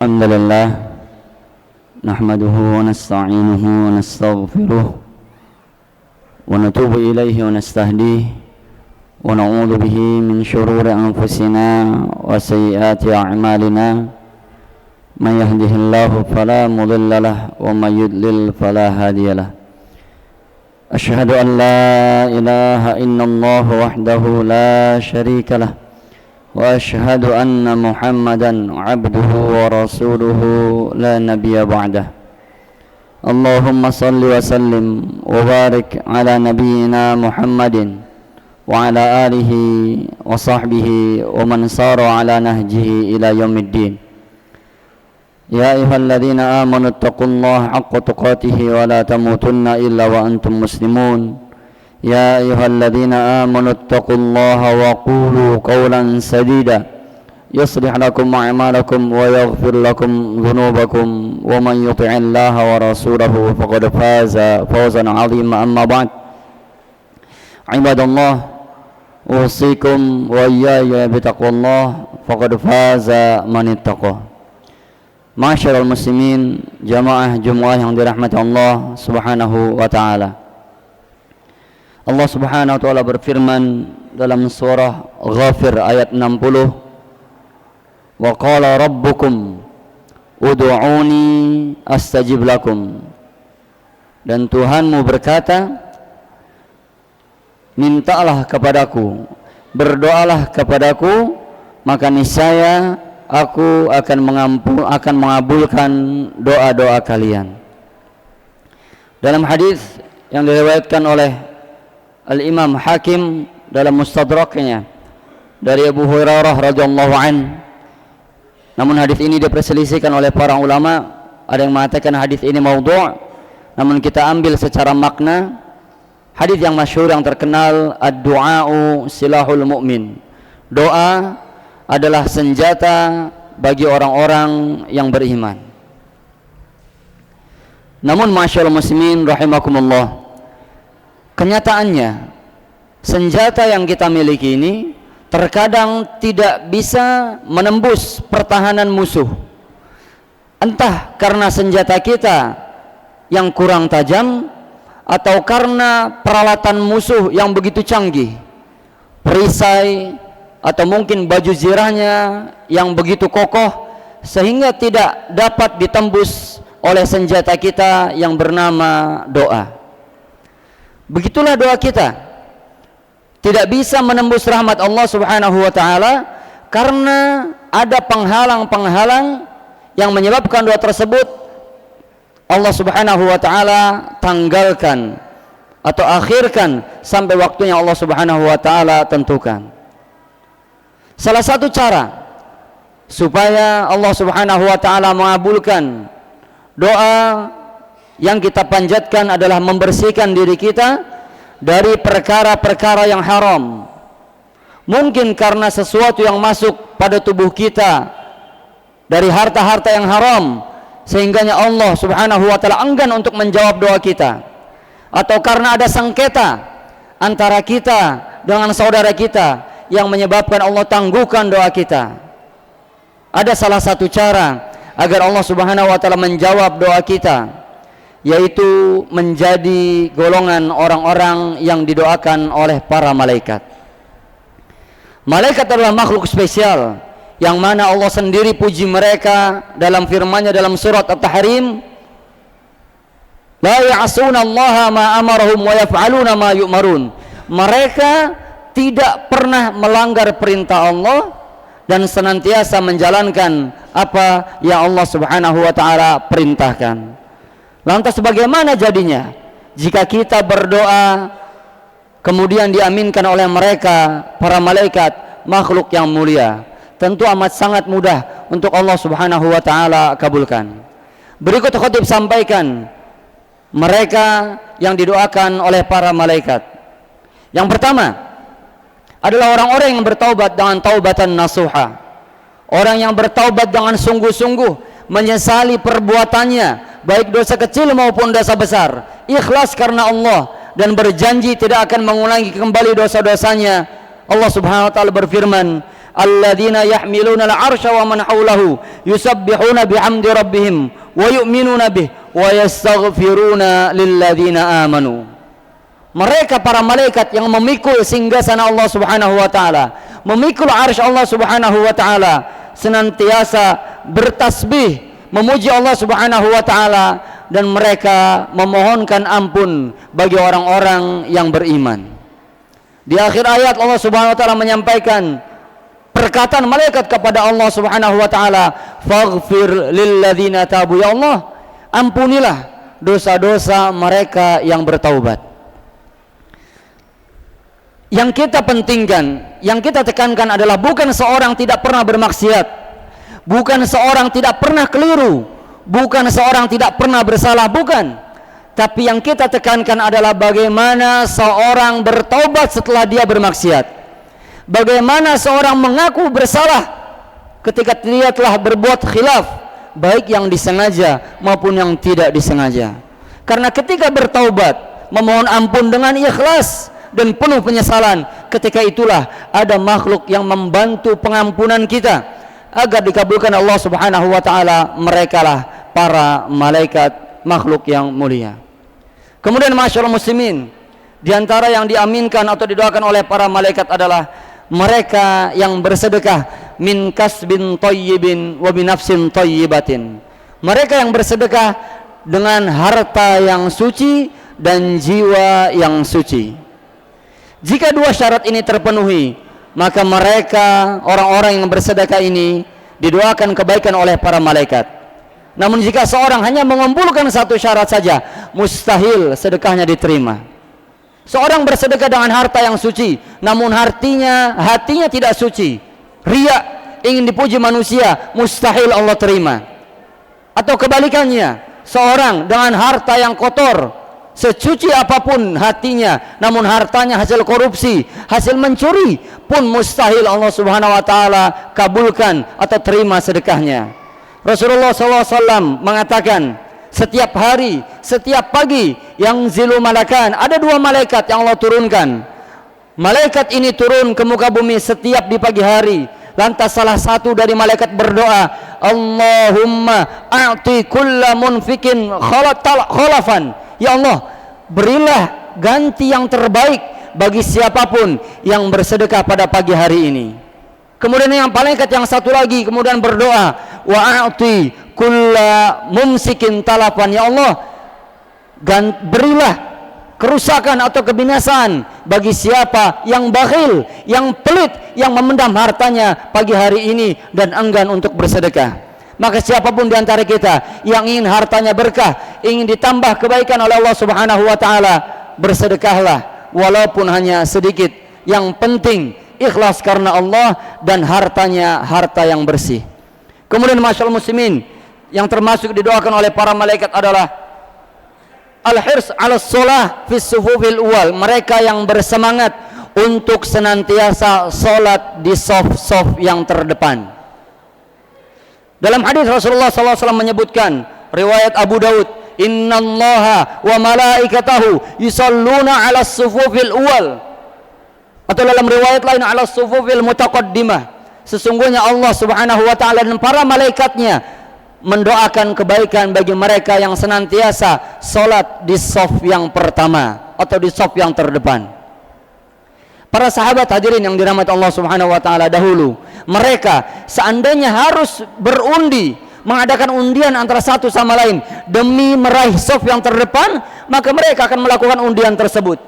الحمد لله نحمده ونستعينه ونستغفره ونتوب إليه ونستهديه ونعوذ به من شرور أنفسنا وسيئات أعمالنا من يهده الله فلا مضل له ومن يضلل فلا هادي له أشهد أن لا إله إلا الله وحده لا شريك له وأشهد أن محمدا عبده ورسوله لا نبي بعده اللهم صل وسلم وبارك على نبينا محمد وعلى آله وصحبه ومن سار على نهجه إلى يوم الدين يا أيها الذين آمنوا اتقوا الله حق تقاته ولا تموتن إلا وأنتم مسلمون يا أيها الذين آمنوا اتقوا الله وقولوا قولا سديدا يصلح لكم أعمالكم ويغفر لكم ذنوبكم ومن يطع الله ورسوله فقد فاز فوزا عظيما أما بعد عباد الله أوصيكم وإياي بتقوى الله فقد فاز من اتقى Ma'asyiral muslimin, jamaah Jumat yang dirahmati Allah Subhanahu wa taala. Allah Subhanahu wa taala berfirman dalam surah Ghafir ayat 60, "Wa qala rabbukum ud'uni astajib lakum." Dan Tuhanmu berkata, "Mintalah kepadaku, berdoalah kepadaku, maka niscaya aku akan mengabulkan doa-doa kalian." Dalam hadis yang diriwayatkan oleh Al-Imam Hakim dalam Mustadraknya dari Abu Hurairah radhiyallahu an. Namun hadis ini diperselisihkan oleh para ulama. Ada yang mengatakan hadis ini maudhu'. Namun kita ambil secara makna hadis yang masyhur yang terkenal, ad-du'a'u silahul mu'min. Doa adalah senjata bagi orang-orang yang beriman. Namun ma'asyiral muslimin rahimakumullah, kenyataannya senjata yang kita miliki ini terkadang tidak bisa menembus pertahanan musuh. Entah karena senjata kita yang kurang tajam atau karena peralatan musuh yang begitu canggih, perisai atau mungkin baju zirahnya yang begitu kokoh sehingga tidak dapat ditembus oleh senjata kita yang bernama doa. Begitulah doa kita tidak bisa menembus rahmat Allah Subhanahu wa taala karena ada penghalang-penghalang yang menyebabkan doa tersebut Allah Subhanahu wa taala tanggalkan atau akhirkan sampai waktunya Allah Subhanahu wa taala tentukan. Salah satu cara supaya Allah Subhanahu wa taala mengabulkan doa yang kita panjatkan adalah membersihkan diri kita dari perkara-perkara yang haram. Mungkin karena sesuatu yang masuk pada tubuh kita dari harta-harta yang haram sehingganya Allah Subhanahu wa taala enggan untuk menjawab doa kita, atau karena ada sengketa antara kita dengan saudara kita yang menyebabkan Allah tangguhkan doa kita. Ada salah satu cara agar Allah Subhanahu wa taala menjawab doa kita, yaitu menjadi golongan orang-orang yang didoakan oleh para malaikat. Malaikat adalah makhluk spesial yang mana Allah sendiri puji mereka dalam firman-Nya dalam surat At-Tahrim, "La ya'sunallaha ma amarahum wa yaf'aluna ma yu'marun." Mereka tidak pernah melanggar perintah Allah dan senantiasa menjalankan apa yang Allah Subhanahu wa taala perintahkan. Lantas bagaimana jadinya jika kita berdoa kemudian diaminkan oleh mereka, para malaikat, makhluk yang mulia? Tentu amat sangat mudah untuk Allah Subhanahu wa taala kabulkan. Berikut khotib sampaikan mereka yang didoakan oleh para malaikat. Yang pertama adalah orang-orang yang bertaubat dengan taubatan nasuha. Orang yang bertaubat dengan sungguh-sungguh, menyesali perbuatannya, baik dosa kecil maupun dosa besar, ikhlas karena Allah dan berjanji tidak akan mengulangi kembali dosa-dosanya. Allah Subhanahu wa taala berfirman, alladzina yahmiluna al-'arsya wa man hawlahu yusabbihuna bihamdi rabbihim wa yu'minuna bih wa yastaghfiruna lilladzina amanu. Mereka para malaikat yang memikul singgasana Allah Subhanahu wa taala, memikul arsy Allah Subhanahu wa taala, senantiasa bertasbih memuji Allah Subhanahu wa taala, dan mereka memohonkan ampun bagi orang-orang yang beriman. Di akhir ayat Allah Subhanahu wa taala menyampaikan perkataan malaikat kepada Allah Subhanahu wa taala, "Faghfir lilladzina tabu." Ya Allah, ampunilah dosa-dosa mereka yang bertaubat. Yang kita pentingkan, yang kita tekankan adalah bukan seorang tidak pernah bermaksiat, bukan seorang tidak pernah keliru, bukan seorang tidak pernah bersalah, bukan. Tapi yang kita tekankan adalah bagaimana seorang bertaubat setelah dia bermaksiat, bagaimana seorang mengaku bersalah ketika dia telah berbuat khilaf, baik yang disengaja maupun yang tidak disengaja. Karena ketika bertaubat, memohon ampun dengan ikhlas dan penuh penyesalan, ketika itulah ada makhluk yang membantu pengampunan kita agar dikabulkan Allah Subhanahu wa taala. Merekalah para malaikat, makhluk yang mulia. Kemudian masyaallah muslimin, di antara yang diaminkan atau didoakan oleh para malaikat adalah mereka yang bersedekah min kasbin thayyibin wa binafsin thayyibatin. Mereka yang bersedekah dengan harta yang suci dan jiwa yang suci. Jika dua syarat ini terpenuhi, maka mereka, orang-orang yang bersedekah ini, didoakan kebaikan oleh para malaikat. Namun jika seorang hanya mengumpulkan satu syarat saja, mustahil sedekahnya diterima. Seorang bersedekah dengan harta yang suci, namun hatinya tidak suci, riya, ingin dipuji manusia, mustahil Allah terima. Atau kebalikannya, seorang dengan harta yang kotor, secuci apapun hatinya, namun hartanya hasil korupsi, hasil mencuri, pun mustahil Allah Subhanahu wa taala kabulkan atau terima sedekahnya. Rasulullah SAW mengatakan, setiap hari, setiap pagi, yang zilu malakan, ada dua malaikat yang Allah turunkan. Malaikat ini turun ke muka bumi setiap di pagi hari. Lantas salah satu dari malaikat berdoa, Allahumma a'ti kulla munfikin khalafan. Ya Allah, berilah ganti yang terbaik bagi siapapun yang bersedekah pada pagi hari ini. Kemudian yang malaikat yang satu lagi kemudian berdoa, wa a'ti kulla mumsikin talafan. Ya Allah, berilah kerusakan atau kebinasaan bagi siapa yang bakhil, yang pelit, yang memendam hartanya pagi hari ini dan enggan untuk bersedekah. Maka siapapun di antara kita yang ingin hartanya berkah, ingin ditambah kebaikan oleh Allah Subhanahu wa taala, bersedekahlah walaupun hanya sedikit. Yang penting ikhlas karena Allah dan hartanya harta yang bersih. Kemudian masyaallah muslimin, yang termasuk didoakan oleh para malaikat adalah al-hirs 'ala shalah fi sufufil awal. Mereka yang bersemangat untuk senantiasa salat di saf-saf yang terdepan. Dalam hadis Rasulullah SAW menyebutkan, riwayat Abu Daud, innallaha wa malaikatahu yusalluna 'ala sufufil awal. Atau dalam riwayat lain 'ala sufufil mutaqaddimah. Sesungguhnya Allah Subhanahu wa taala dan para malaikatnya mendoakan kebaikan bagi mereka yang senantiasa salat di saf yang pertama atau di saf yang terdepan. Para sahabat hadirin yang dirahmati Allah Subhanahu wa taala dahulu, mereka seandainya harus berundi, mengadakan undian antara satu sama lain demi meraih saf yang terdepan, maka mereka akan melakukan undian tersebut.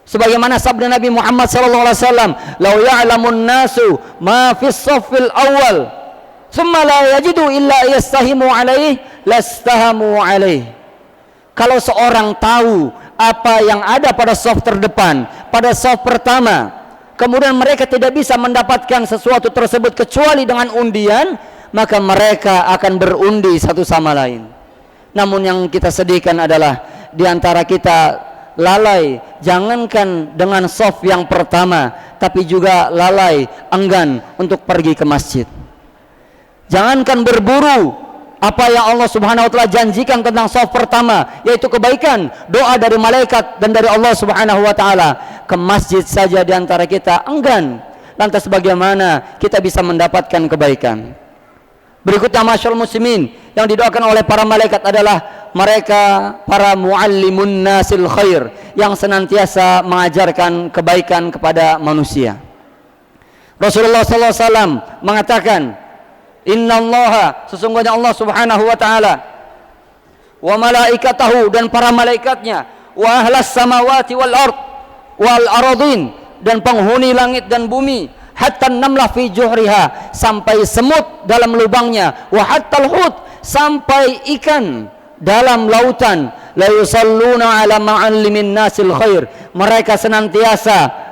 Sebagaimana sabda Nabi Muhammad sallallahu alaihi wasallam, "Lau ya'lamun nasu ma fis saffil awal, tsumma la yajidu illa yastahimu alaihi, lastahamu alaihi." Kalau seorang tahu apa yang ada pada saf terdepan, pada saf pertama, kemudian mereka tidak bisa mendapatkan sesuatu tersebut kecuali dengan undian, maka mereka akan berundi satu sama lain. Namun yang kita sedihkan adalah di antara kita lalai, jangankan dengan saf yang pertama, tapi juga lalai, enggan untuk pergi ke masjid. Jangankan berburu apa yang Allah Subhanahu wa taala janjikan tentang saf pertama, yaitu kebaikan, doa dari malaikat dan dari Allah Subhanahu wa taala, ke masjid saja di antara kita enggan. lantas bagaimana kita bisa mendapatkan kebaikan? Berikutnya masyaallah muslimin, yang didoakan oleh para malaikat adalah mereka para muallimun nasil khair, yang senantiasa mengajarkan kebaikan kepada manusia. Rasulullah sallallahu alaihi wasallam mengatakan, innallaha, sesungguhnya Allah subhanahu wa ta'ala, wa malaikatahu, dan para malaikatnya, wa ahlas samawati wal ard wal aradin, dan penghuni langit dan bumi, hatta namlah fi juhriha, sampai semut dalam lubangnya, wa hatta hut, sampai ikan dalam lautan, la yusalluna ala ma'allimin nasil khair, mereka senantiasa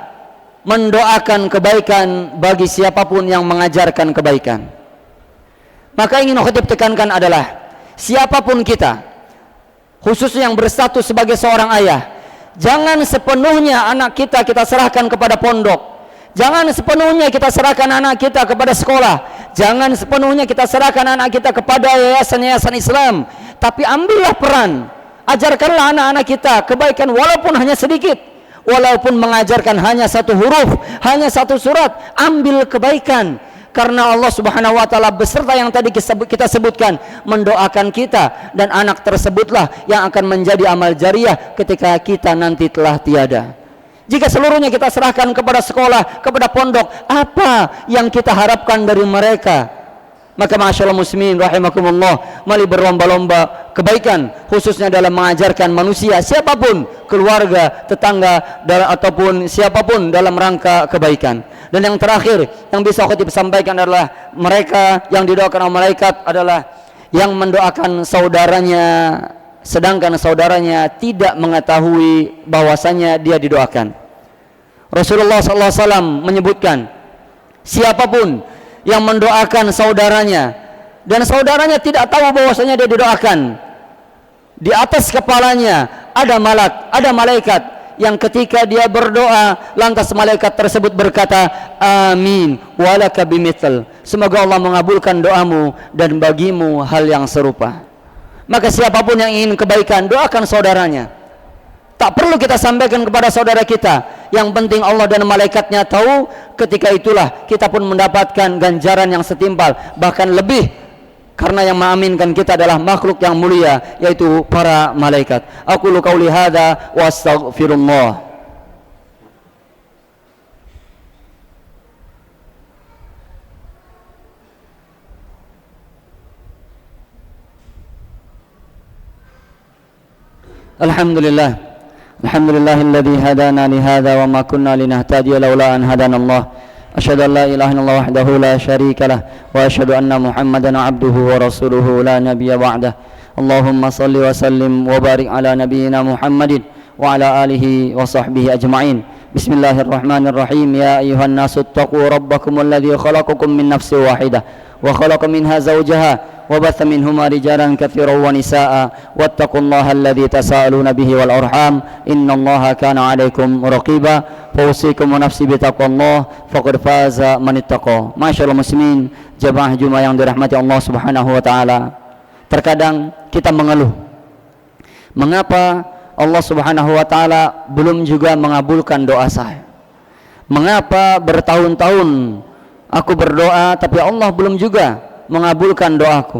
mendoakan kebaikan bagi siapapun yang mengajarkan kebaikan. Maka ingin khotib tekankan adalah siapapun kita, khususnya yang berstatus sebagai seorang ayah, jangan sepenuhnya anak kita serahkan kepada pondok, jangan sepenuhnya kita serahkan anak kita kepada sekolah, jangan sepenuhnya kita serahkan anak kita kepada yayasan-yayasan Islam, tapi ambillah peran, ajarkanlah anak-anak kita kebaikan walaupun hanya sedikit, walaupun mengajarkan hanya satu huruf, hanya satu surat, ambil kebaikan. Karena Allah subhanahu wa ta'ala beserta yang tadi kita sebutkan mendoakan kita, dan anak tersebutlah yang akan menjadi amal jariah ketika kita nanti telah tiada. Jika seluruhnya kita serahkan kepada sekolah, kepada pondok, apa yang kita harapkan dari mereka? Maka masyaallah muslimin rahimakumullah, mari berlomba-lomba kebaikan, khususnya dalam mengajarkan manusia, siapapun, keluarga, tetangga, ataupun siapapun, dalam rangka kebaikan. Dan yang terakhir yang bisa khotib sampaikan adalah mereka yang didoakan oleh malaikat adalah yang mendoakan saudaranya sedangkan saudaranya tidak mengetahui bahwasanya dia didoakan. Rasulullah SAW menyebutkan, siapapun yang mendoakan saudaranya dan saudaranya tidak tahu bahwasanya dia didoakan, di atas kepalanya ada malaikat yang ketika dia berdoa, lantas malaikat tersebut berkata, amin walaka bimithal, semoga Allah mengabulkan doamu dan bagimu hal yang serupa. Maka siapapun yang ingin kebaikan, doakan saudaranya. Tak perlu kita sampaikan kepada saudara kita, yang penting Allah dan malaikatnya tahu. Ketika itulah kita pun mendapatkan ganjaran yang setimpal, bahkan lebih, karena yang mengaminkan kita adalah makhluk yang mulia, yaitu para malaikat. Aqulu qauli hadza wa astaghfirullah. Alhamdulillah, alhamdulillahilladzi hadana li hadza wa ma kunna linahtadiya laula an hadanallah. Asyhadu an la ilaha illallah wahdahu la syarika lah, wa asyhadu anna Muhammadan abduhu wa rasuluhu la nabiyya ba'dah. Allahumma shalli wa sallim wa barik ala nabiyyina Muhammadin wa ala alihi wa sahbihi ajma'in. Bismillahirrahmanirrahim. Ya ayuhan nasu taqu rabbakum alladzi khalaqakum min nafsin wahidah wa khalaqa minha zawjaha وبث منهما رجالا كثيرا ونساء واتقوا الله الذي تساءلون به والأرحام إن الله كان عليكم رقيبا فأوصيكم ونفسي بتقوى الله فقد فاز من اتقى. Masyaallah muslimin, jamaah Jumat yang dirahmati Allah Subhanahu wa taala. Terkadang kita mengeluh, mengapa Allah Subhanahu wa taala belum juga mengabulkan doa saya? Mengapa bertahun-tahun aku berdoa tapi Allah belum juga mengabulkan doaku?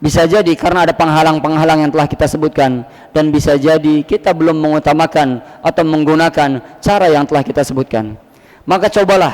Bisa jadi karena ada penghalang-penghalang yang telah kita sebutkan, dan bisa jadi kita belum mengutamakan atau menggunakan cara yang telah kita sebutkan. Maka cobalah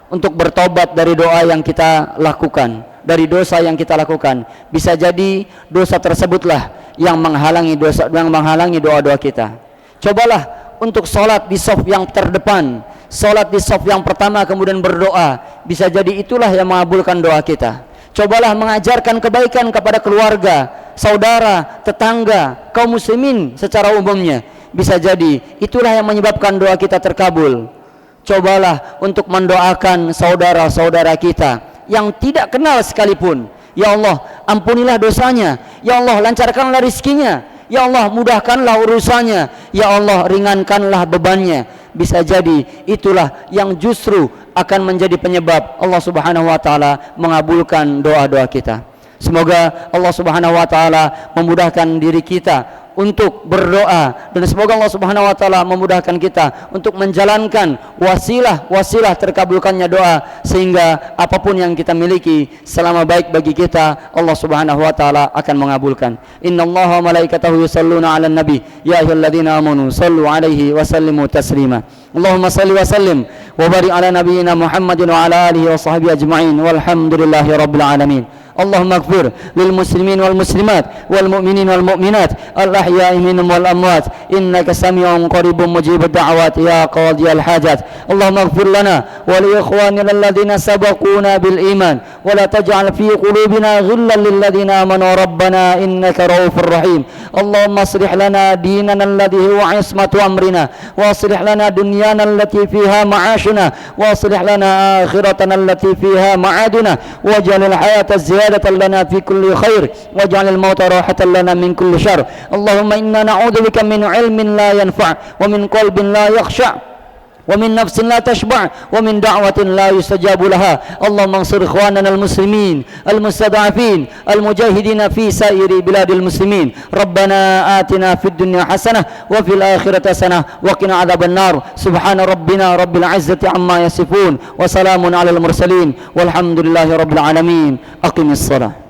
untuk bertobat dari doa yang kita lakukan, dari dosa yang kita lakukan. Bisa jadi dosa tersebutlah yang menghalangi doa-doa kita. Cobalah untuk sholat di shaf yang terdepan, sholat di shaf yang pertama kemudian berdoa. Bisa jadi itulah yang mengabulkan doa kita. Cobalah mengajarkan kebaikan kepada keluarga, saudara, tetangga, kaum muslimin secara umumnya. Bisa jadi itulah yang menyebabkan doa kita terkabul. Cobalah untuk mendoakan saudara-saudara kita yang tidak kenal sekalipun. Ya Allah, ampunilah dosanya. Ya Allah, lancarkanlah rizkinya. Ya Allah, mudahkanlah urusannya. Ya Allah, ringankanlah bebannya. Bisa jadi itulah yang justru akan menjadi penyebab Allah Subhanahu wa taala mengabulkan doa-doa kita. Semoga Allah Subhanahu wa taala memudahkan diri kita untuk berdoa, dan semoga Allah Subhanahu wa taala memudahkan kita untuk menjalankan wasilah terkabulkannya doa, sehingga apapun yang kita miliki selama baik bagi kita, Allah Subhanahu wa taala akan mengabulkan. Innallaha wa malaikatahu yusholluna 'alan nabi ya ayyuhalladzina amanu shallu 'alaihi wa sallimu taslima. Allahumma shalli wa sallim wa barik ala nabiyyina Muhammadin wa ala alihi wa sahbihi ajma'in walhamdulillahi rabbil alamin. اللهم اغفر للمسلمين والمسلمات والمؤمنين والمؤمنات الأحياء منهم والأموات إنك سميع قريب مجيب الدعوات يا قاضي الحاجات. اللهم اغفر لنا ولإخواننا الذين سبقونا بالإيمان ولا تجعل في قلوبنا غلا للذين آمنوا ربنا إنك رؤوف رحيم. اللهم اصلح لنا ديننا الذي هو عصمة أمرنا واصلح لنا دنيانا التي فيها معاشنا واصلح لنا آخرتنا التي فيها معادنا واجعل الحياة زيادة لنا في كل خير واجعل الموت راحة لنا من كل شر. اللهم إنا نعوذ بك من علم لا ينفع ومن قلب لا يخشع ومن نفس لا تشبع ومن دعوة لا يستجاب لها. اللهم انصر إخواننا المسلمين المستضعفين المجاهدين في سائر بلاد المسلمين. ربنا آتنا في الدنيا حسنة وفي الآخرة حسنة وقنا عذاب النار. سبحان ربنا رب العزة عما يصفون وسلام على المرسلين والحمد لله رب العالمين. أقم الصلاة.